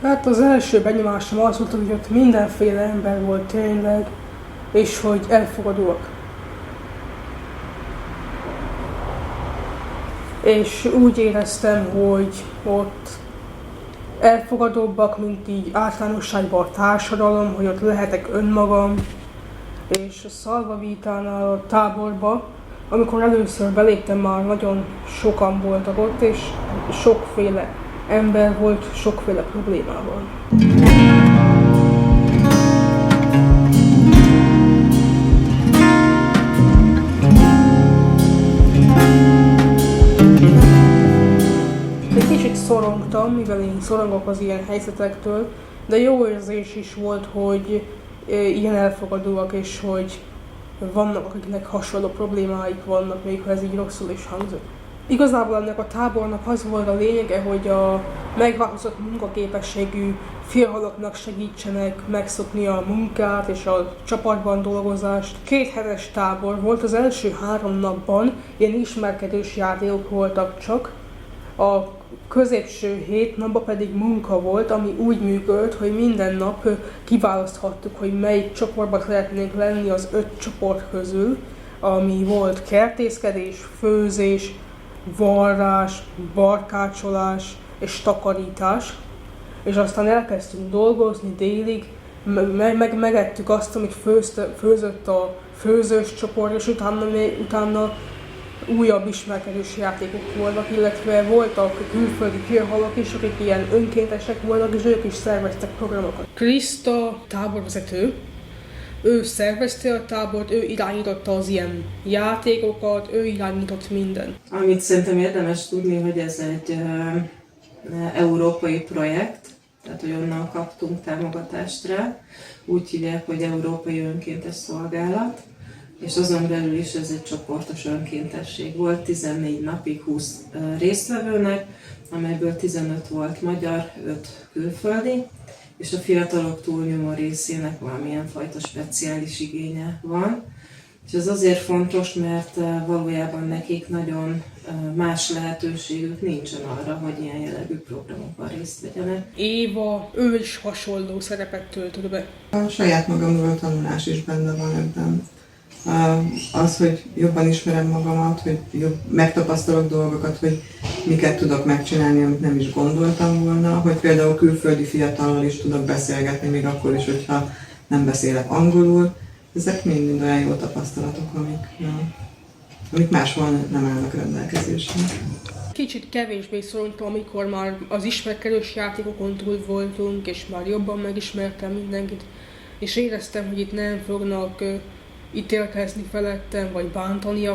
Hát az első benyomásom az volt, hogy ott mindenféle ember volt tényleg, és hogy elfogadóak. És úgy éreztem, hogy ott elfogadóbbak, mint így általánosságban a társadalom, hogy ott lehetek önmagam. És a Szalvavitánál a táborba, amikor először beléptem, már nagyon sokan voltak ott, és sokféle ember volt, sokféle problémával. Egy kicsit szorongtam, mivel én szorongok az ilyen helyzetektől, de jó érzés is volt, hogy ilyen elfogadóak, és hogy vannak, akiknek hasonló problémáik vannak, még ha ez így rosszul is hangzott. Igazából ennek a tábornak az volt a lényege, hogy a megváltozott munkaképességű fiataloknak segítsenek megszokni a munkát és a csapatban dolgozást. 2 hetes tábor volt, az első 3 napban ilyen ismerkedős játékok voltak csak, a középső 7 napban pedig munka volt, ami úgy működött, hogy minden nap kiválaszthattuk, hogy melyik csoportban szeretnénk lenni az 5 csoport közül, ami volt kertészkedés, főzés, varrás, barkácsolás és takarítás. És aztán elkezdtünk dolgozni délig, megettük azt, amit főzött a főzős csoport, és utána újabb ismerkedős játékok voltak, illetve voltak külföldi fiatalok is, akik ilyen önkéntesek voltak, és ők is szerveztek programokat. Krista táborvezető, ő szervezte a tábort, ő irányította az ilyen játékokat, ő irányított mindent. Amit szerintem érdemes tudni, hogy ez egy európai projekt, tehát hogy onnan kaptunk támogatást rá, úgy hívják, hogy Európai Önkéntes Szolgálat, és azon belül is ez egy csoportos önkéntesség volt, 14 napig 20 résztvevőnek, amelyből 15 volt magyar, 5 külföldi, és a fiatalok túlnyomó részének valamilyen fajta speciális igénye van. És ez azért fontos, mert valójában nekik nagyon más lehetőségük nincsen arra, hogy ilyen jellegű programokban részt vegyenek. Éva, ő is hasonló szerepet töltött be. A saját magamról tanulás is benne van ebben. Az, hogy jobban ismerem magamat, hogy megtapasztalok dolgokat, hogy miket tudok megcsinálni, amit nem is gondoltam volna, hogy például külföldi fiatallal is tudok beszélgetni, még akkor is, hogyha nem beszélek angolul. Ezek mind olyan jó tapasztalatok, amik máshol nem állnak rendelkezésre. Kicsit kevésbé szorongtam, amikor már az ismerkedős játékokon túl voltunk, és már jobban megismertem mindenkit, és éreztem, hogy itt nem fognak ítélkezni felettem, vagy bántani,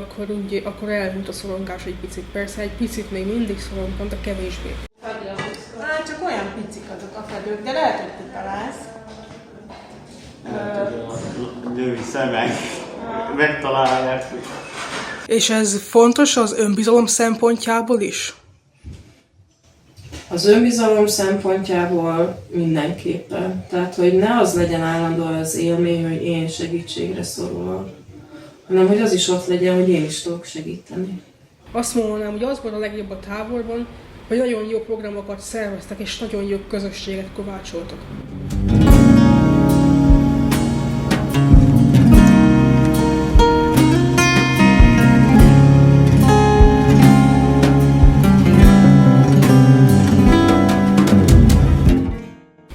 akkor elmúlt a szorongás egy picit. Persze egy picit még mindig szorongtam, de kevésbé. Hát csak olyan picik azok a fedők, de lehet, hogy ti találsz. Női szemek megtalálják. És ez fontos az önbizalom szempontjából is? Az önbizalom szempontjából mindenképpen. Tehát, hogy ne az legyen állandóan az élmény, hogy én segítségre szorulok, hanem hogy az is ott legyen, hogy én is tudok segíteni. Azt mondanám, hogy az volt a legjobb a táborban, hogy nagyon jó programokat szerveztek és nagyon jó közösséget kovácsoltak.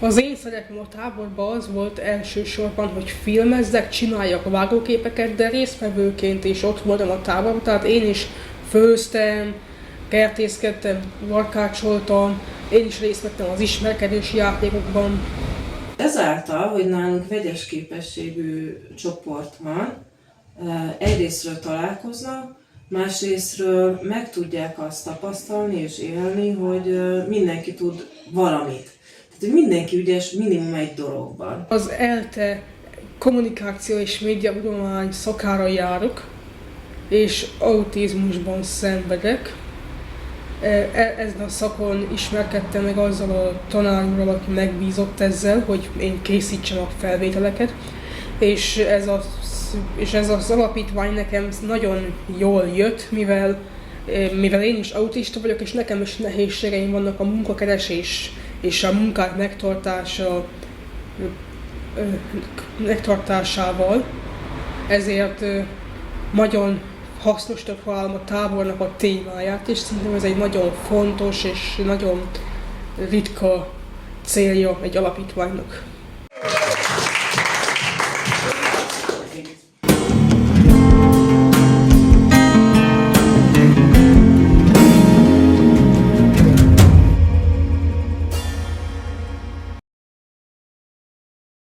Az én szerepem a táborban az volt elsősorban, hogy filmezzek, csináljak vágóképeket, de résztvevőként is ott voltam a táborban, tehát én is főztem, kertészkedtem, barkácsoltam, én is részt vettem az ismerkedős játékokban. Ezáltal, hogy nálunk vegyes képességű csoport van, egyrésztről találkoznak, másrésztről meg tudják azt tapasztalni és élni, hogy mindenki tud valamit. Tehát, hogy mindenki ügyes minimum egy dologban. Az ELTE kommunikáció és médiatudomány szakára járok, és autizmusban szenvedek. Ezen a szakon ismerkedtem meg azzal a tanárommal, aki megbízott ezzel, hogy én készítsem a felvételeket, és ez az alapítvány nekem nagyon jól jött, mivel én is autista vagyok, és nekem is nehézségeim vannak a munkakeresés és a munkák megtartásával, ezért nagyon hasznosnak találom a tábornak a témáját, és szerintem ez egy nagyon fontos és nagyon ritka célja egy alapítványnak.